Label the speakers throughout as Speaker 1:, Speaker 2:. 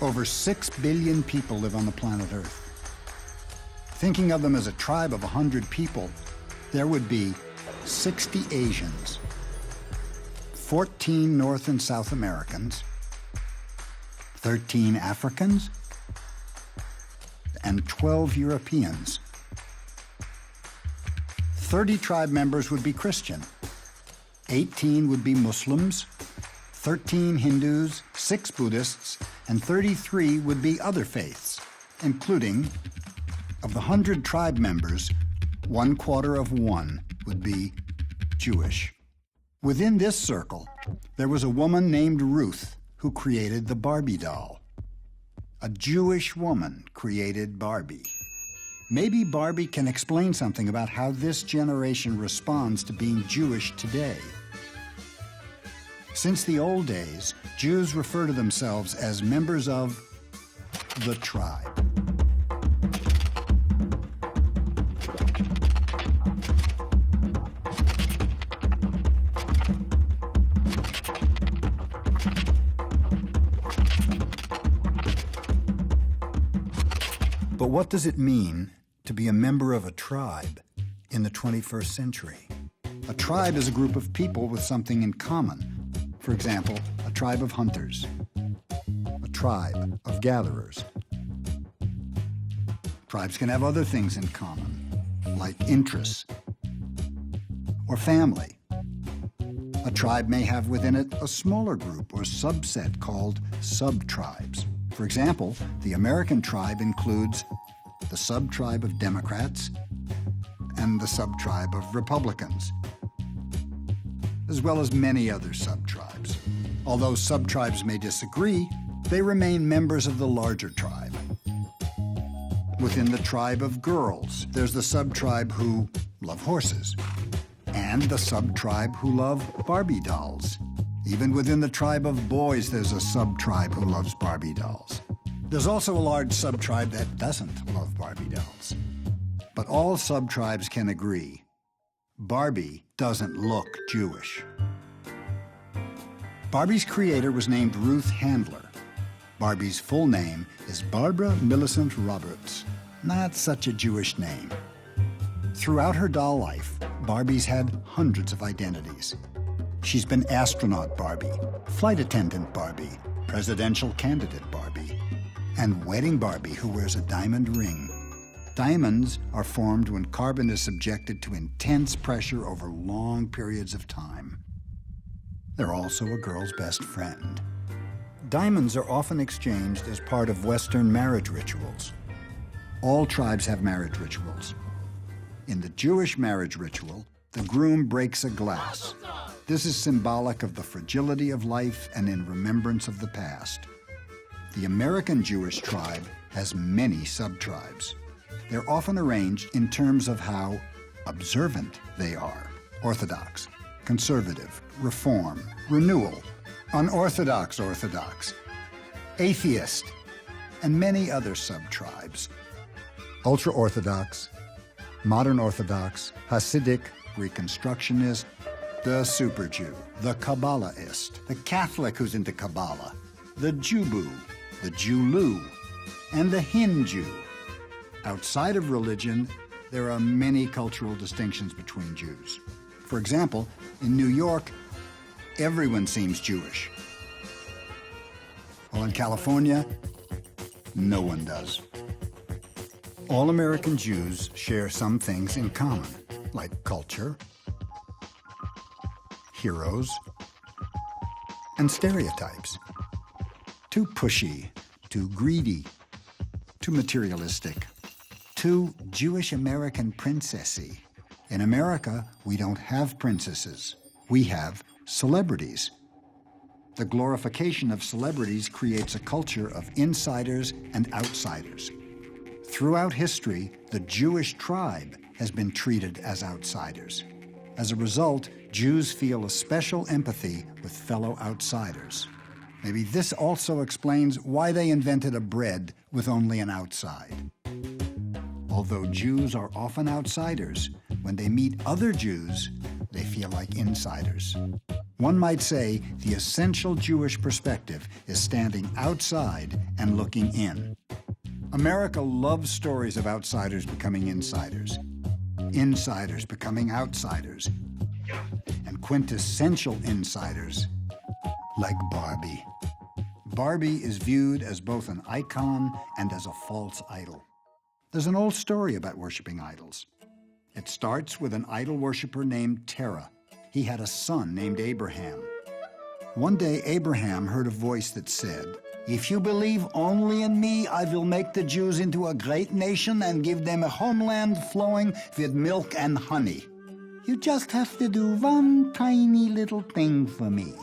Speaker 1: Over 6 billion people live on the planet Earth. Thinking of them as a tribe of 100 people, there would be 60 Asians, 14 North and South Americans, 13 Africans, and 12 Europeans. 30 tribe members would be Christian, 18 would be Muslims, 13 Hindus, 6 Buddhists, and 33 would be other faiths, including, of the 100 tribe members, 1/4 of one would be Jewish. Within this circle, there was a woman named Ruth who created the Barbie doll. A Jewish woman created Barbie. Maybe Barbie can explain something about how this generation responds to being Jewish today. Since the old days, Jews refer to themselves as members of the tribe. But what does it mean to be a member of a tribe in the 21st century? A tribe is a group of people with something in common. For example, a tribe of hunters, a tribe of gatherers. Tribes can have other things in common, like interests or family. A tribe may have within it a smaller group or subset called sub-tribes. For example, the American tribe includes the sub-tribe of Democrats and the sub-tribe of Republicans, as well as many other sub-tribes. Although sub-tribes may disagree, they remain members of the larger tribe. Within the tribe of girls, there's the sub-tribe who love horses, and the sub-tribe who love Barbie dolls. Even within the tribe of boys, there's a sub-tribe who loves Barbie dolls. There's also a large sub-tribe that doesn't love Barbie dolls. But all sub-tribes can agree, Barbie doesn't look Jewish. Barbie's creator was named Ruth Handler. Barbie's full name is Barbara Millicent Roberts. Not such a Jewish name. Throughout her doll life, Barbie's had hundreds of identities. She's been astronaut Barbie, flight attendant Barbie, presidential candidate Barbie, and wedding Barbie who wears a diamond ring. Diamonds are formed when carbon is subjected to intense pressure over long periods of time. They're also a girl's best friend. Diamonds are often exchanged as part of Western marriage rituals. All tribes have marriage rituals. In the Jewish marriage ritual, the groom breaks a glass. This is symbolic of the fragility of life and in remembrance of the past. The American Jewish tribe has many sub-tribes. They're often arranged in terms of how observant they are: Orthodox, conservative, reform, renewal, unorthodox, orthodox, atheist, and many other sub-tribes. Ultra-Orthodox, Modern Orthodox, Hasidic, Reconstructionist, the Super Jew, the Kabbalahist, the Catholic who's into Kabbalah, the Jubu, the Julu, and the Hindu. Outside of religion, there are many cultural distinctions between Jews. For example, in New York, everyone seems Jewish. While in California, no one does. All American Jews share some things in common, like culture, heroes, and stereotypes. Too pushy, too greedy, too materialistic, too Jewish American princessy. In America, we don't have princesses. We have celebrities. The glorification of celebrities creates a culture of insiders and outsiders. Throughout history, the Jewish tribe has been treated as outsiders. As a result, Jews feel a special empathy with fellow outsiders. Maybe this also explains why they invented a bread with only an outside. Although Jews are often outsiders, when they meet other Jews, they feel like insiders. One might say the essential Jewish perspective is standing outside and looking in. America loves stories of outsiders becoming insiders, insiders becoming outsiders, and quintessential insiders like Barbie. Barbie is viewed as both an icon and as a false idol. There's an old story about worshiping idols. It starts with an idol worshiper named Terah. He had a son named Abraham. One day, Abraham heard a voice that said, "If you believe only in me, I will make the Jews into a great nation and give them a homeland flowing with milk and honey. You just have to do one tiny little thing for me."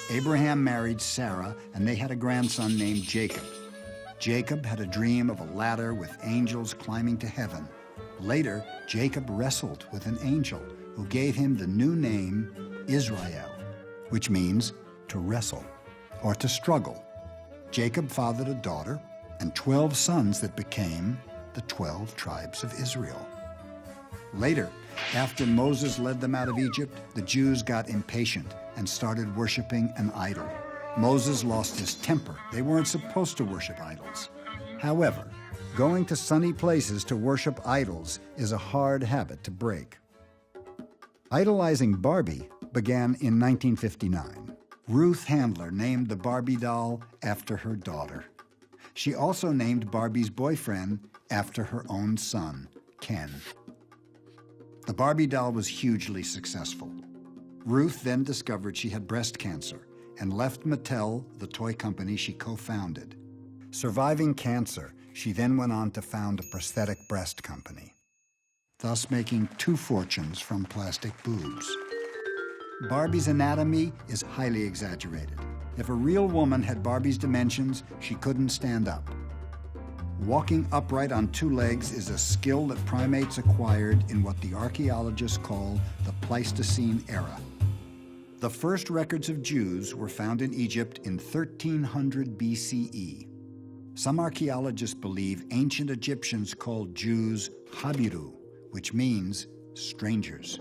Speaker 1: Abraham married Sarah, and they had a grandson named Jacob. Jacob had a dream of a ladder with angels climbing to heaven. Later, Jacob wrestled with an angel who gave him the new name Israel, which means to wrestle or to struggle. Jacob fathered a daughter and 12 sons that became the 12 tribes of Israel. Later, after Moses led them out of Egypt, the Jews got impatient and started worshiping an idol. Moses lost his temper. They weren't supposed to worship idols. However, going to sunny places to worship idols is a hard habit to break. Idolizing Barbie began in 1959. Ruth Handler named the Barbie doll after her daughter. She also named Barbie's boyfriend after her own son, Ken. The Barbie doll was hugely successful. Ruth then discovered she had breast cancer and left Mattel, the toy company she co-founded. Surviving cancer, she then went on to found a prosthetic breast company, thus making 2 fortunes from plastic boobs. Barbie's anatomy is highly exaggerated. If a real woman had Barbie's dimensions, she couldn't stand up. Walking upright on 2 legs is a skill that primates acquired in what the archaeologists call the Pleistocene era. The first records of Jews were found in Egypt in 1300 BCE. Some archaeologists believe ancient Egyptians called Jews Habiru, which means strangers.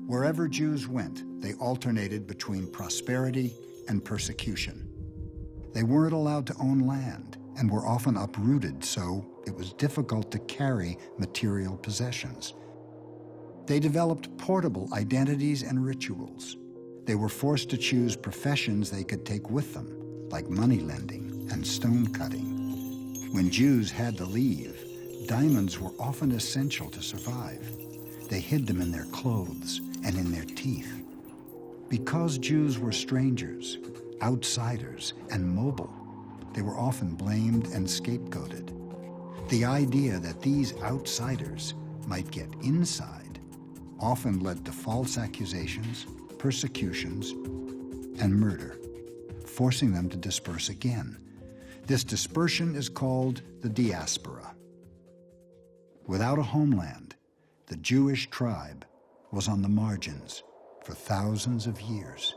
Speaker 1: Wherever Jews went, they alternated between prosperity and persecution. They weren't allowed to own land and were often uprooted, so it was difficult to carry material possessions. They developed portable identities and rituals. They were forced to choose professions they could take with them, like money lending and stone cutting. When Jews had to leave, diamonds were often essential to survive. They hid them in their clothes and in their teeth. Because Jews were strangers, outsiders, and mobile, they were often blamed and scapegoated. The idea that these outsiders might get inside often led to false accusations, persecutions, and murder, forcing them to disperse again. This dispersion is called the diaspora. Without a homeland, the Jewish tribe was on the margins for thousands of years.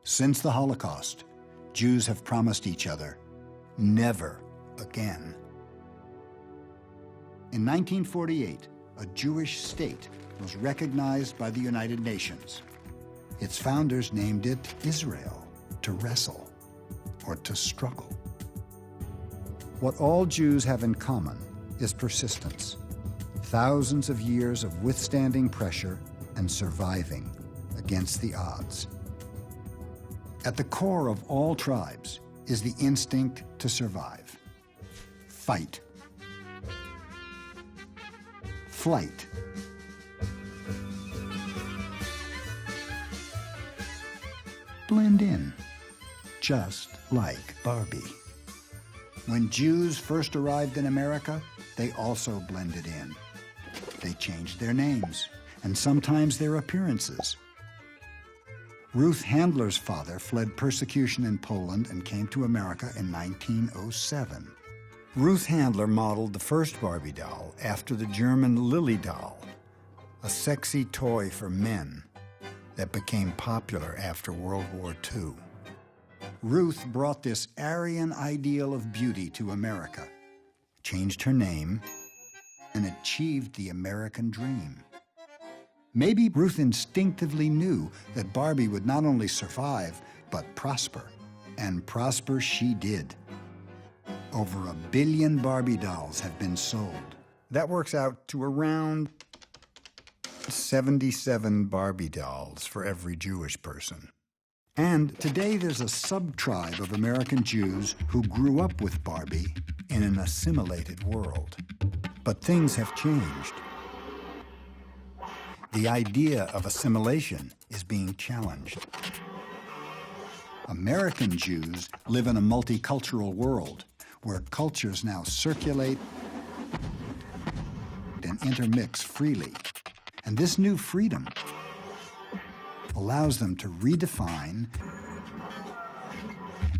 Speaker 1: Since the Holocaust, Jews have promised each other, never again. In 1948, a Jewish state was recognized by the United Nations. Its founders named it Israel, to wrestle or to struggle. What all Jews have in common is persistence, thousands of years of withstanding pressure and surviving against the odds. At the core of all tribes is the instinct to survive. Fight. Flight. Blend in, just like Barbie. When Jews first arrived in America, they also blended in. They changed their names, and sometimes their appearances. Ruth Handler's father fled persecution in Poland and came to America in 1907. Ruth Handler modeled the first Barbie doll after the German Lily doll, a sexy toy for men that became popular after World War II. Ruth brought this Aryan ideal of beauty to America, changed her name, and achieved the American dream. Maybe Ruth instinctively knew that Barbie would not only survive, but prosper. And prosper she did. Over 1 billion Barbie dolls have been sold. That works out to around 77 Barbie dolls for every Jewish person. And today there's a sub-tribe of American Jews who grew up with Barbie in an assimilated world. But things have changed. The idea of assimilation is being challenged. American Jews live in a multicultural world where cultures now circulate and intermix freely. And this new freedom allows them to redefine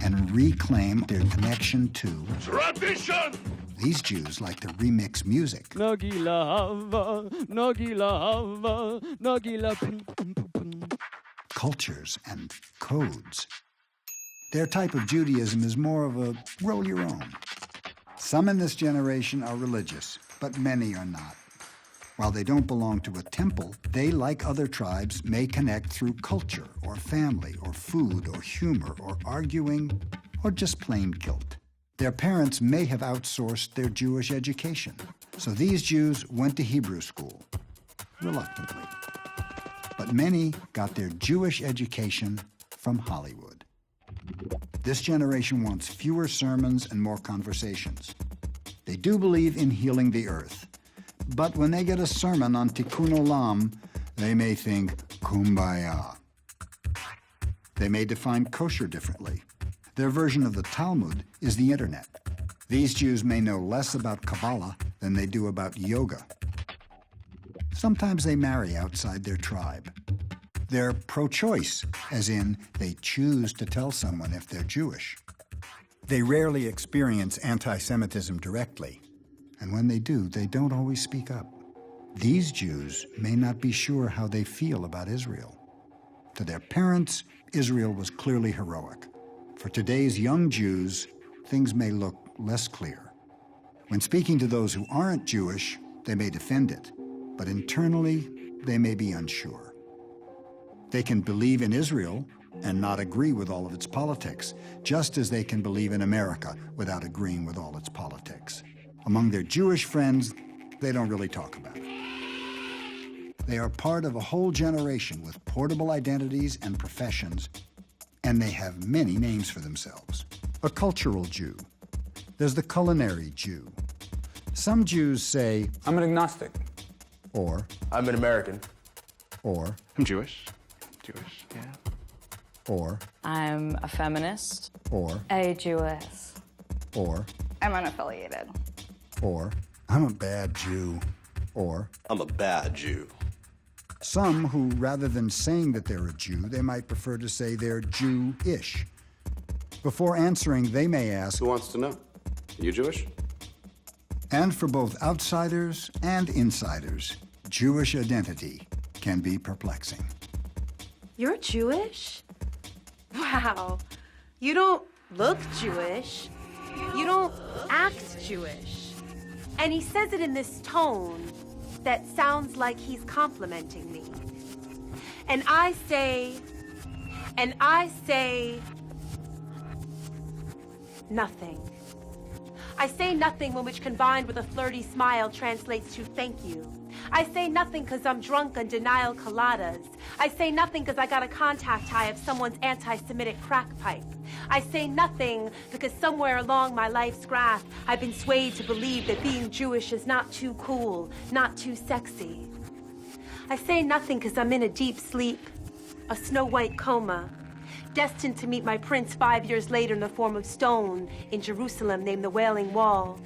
Speaker 1: and reclaim their connection to tradition. These Jews like to remix music, cultures, and codes. Their type of Judaism is more of a roll your own. Some in this generation are religious, but many are not. While they don't belong to a temple, they, like other tribes, may connect through culture or family or food or humor or arguing or just plain guilt. Their parents may have outsourced their Jewish education, so these Jews went to Hebrew school, reluctantly. But many got their Jewish education from Hollywood. This generation wants fewer sermons and more conversations. They do believe in healing the earth, but when they get a sermon on Tikkun Olam, they may think, Kumbaya. They may define kosher differently. Their version of the Talmud is the internet. These Jews may know less about Kabbalah than they do about yoga. Sometimes they marry outside their tribe. They're pro-choice, as in they choose to tell someone if they're Jewish. They rarely experience anti-Semitism directly, and when they do, they don't always speak up. These Jews may not be sure how they feel about Israel. To their parents, Israel was clearly heroic. For today's young Jews, things may look less clear. When speaking to those who aren't Jewish, they may defend it, but internally, they may be unsure. They can believe in Israel and not agree with all of its politics, just as they can believe in America without agreeing with all its politics. Among their Jewish friends, they don't really talk about it. They are part of a whole generation with portable identities and professions, and they have many names for themselves. A cultural Jew. There's the culinary Jew. Some Jews say,
Speaker 2: I'm an agnostic.
Speaker 1: Or,
Speaker 3: I'm an American.
Speaker 1: Or,
Speaker 4: I'm Jewish. Jewish, yeah.
Speaker 1: Or,
Speaker 5: I'm a feminist.
Speaker 1: Or,
Speaker 5: A Jewess.
Speaker 1: Or,
Speaker 6: I'm unaffiliated.
Speaker 1: Or, I'm a bad Jew. Or,
Speaker 3: I'm a bad Jew.
Speaker 1: Some who, rather than saying that they're a Jew, they might prefer to say they're Jew-ish. Before answering, they may ask,
Speaker 4: Who wants to know? Are you Jewish?
Speaker 1: and for both outsiders and insiders, Jewish identity can be perplexing.
Speaker 7: You're Jewish? Wow. You don't look Jewish. You don't act Jewish. And he says it in this tone that sounds like he's complimenting me. And I say, nothing. I say nothing when which combined with a flirty smile translates to thank you. I say nothing because I'm drunk on denial coladas. I say nothing because I got a contact high of someone's anti-Semitic crack pipe. I say nothing because somewhere along my life's graph, I've been swayed to believe that being Jewish is not too cool, not too sexy. I say nothing because I'm in a deep sleep, a snow-white coma, destined to meet my prince 5 years later in the form of stone in Jerusalem named the Wailing Wall.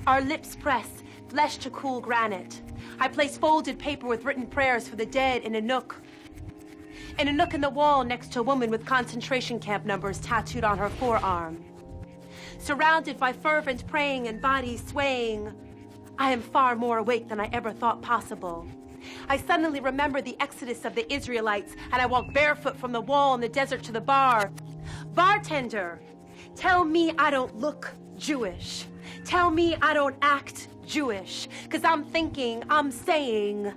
Speaker 7: Our lips press, flesh to cool granite. I place folded paper with written prayers for the dead in a nook. In a nook in the wall next to a woman with concentration camp numbers tattooed on her forearm. Surrounded by fervent praying and bodies swaying, I am far more awake than I ever thought possible. I suddenly remember the exodus of the Israelites, and I walk barefoot from the wall in the desert to the bar. Bartender, tell me I don't look Jewish. Tell me I don't act Jewish. 'Cause I'm thinking, I'm saying,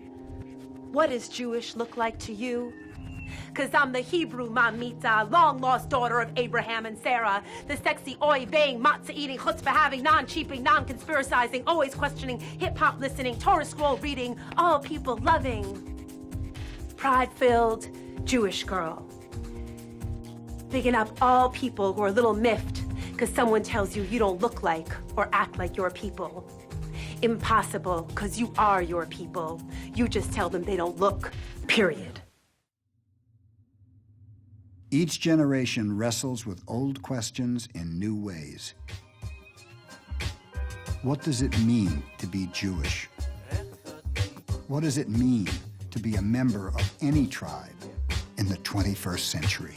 Speaker 7: what does Jewish look like to you? 'Cause I'm the Hebrew mamita, long-lost daughter of Abraham and Sarah, the sexy oy-veying, matzah-eating, chutzpah-having, non-cheaping, non-conspiracizing, always questioning, hip-hop listening, Torah scroll reading, all people loving, pride-filled Jewish girl. Bigging up all people who are a little miffed because someone tells you you don't look like or act like your people. Impossible, because you are your people. You just tell them they don't look, period.
Speaker 1: Each generation wrestles with old questions in new ways. What does it mean to be Jewish? What does it mean to be a member of any tribe in the 21st century?